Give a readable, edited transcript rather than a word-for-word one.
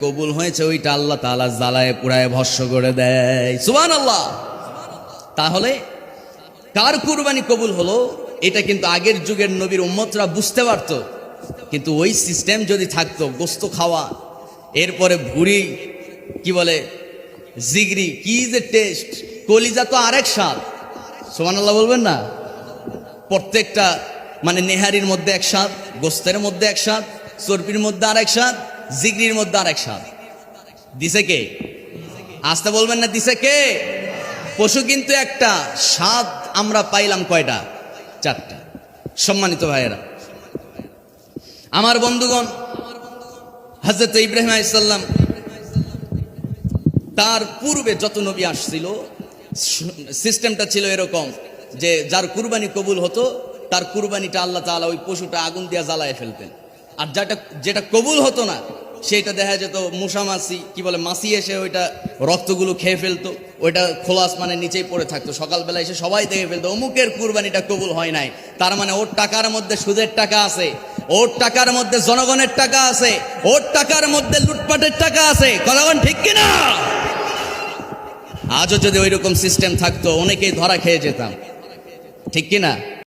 কবুল হয়েছে ওইটা আল্লাহ তাআলা জ্বালায় পুড়ায় ভস্ম করে দেয়। সুবহানাল্লাহ। তাহলে কার কুরবানি কবুল হলো এটা কিন্তু আগের যুগের নবীর উম্মতরা বুঝতে পারতো, কিন্তু ওই সিস্টেম যদি থাকতো, গোস্ত খাওয়া, এরপরে ভুড়ি, কি বলে জিগরি, কি যে টেস্ট, কলিজা তো আরেক স্বাদ। সুবহানাল্লাহ বলবেন না? প্রত্যেকটা মানে নেহারির মধ্যে এক স্বাদ, গোস্তের মধ্যে এক স্বাদ, চর্বির মধ্যে আরেক স্বাদ, জিগরির মধ্যে আরেক স্বাদ। দিছে কে? আসতে বলবেন না, দিছে কে? পশু কিন্তু একটা, স্বাদ আমরা পাইলাম কয়টা? চারটা। সম্মানিত ভাইয়েরা, আমার বন্ধুগণ, হযরত ইব্রাহিম আলাইহিস সালাম তার পূর্বে যত নবী আসছিল সিস্টেমটা ছিল এরকম যে যার কুরবানি কবুল হতো তার কুরবানিটা আল্লাহ তাআলা ওই পশুটা আগুন দিয়ে জ্বালায় ফেলতেন, আর যেটা কবুল হতো না সেইটা দেখা যেত মশা মাছি, কি বলে মাছি, এসে ওইটা রক্তগুলো খেয়ে ফেলতো, ওইটা খোলা আসমানের নিচেই পড়ে থাকতো। সকালবেলা এসে সবাই দেখে ফেলতো অমুকের কুরবানিটা কবুল হয় নাই। তার মানে ওর টাকার মধ্যে সুদের টাকা আছে, ওর টাকার মধ্যে জনগণের টাকা আছে, ওর টাকার মধ্যে লুটপাটের টাকা আছে। কথাগণ ঠিক কিনা? আজও যদি ওইরকম সিস্টেম থাকতো অনেকেই ধরা খেয়ে যেতাম, ঠিক কিনা?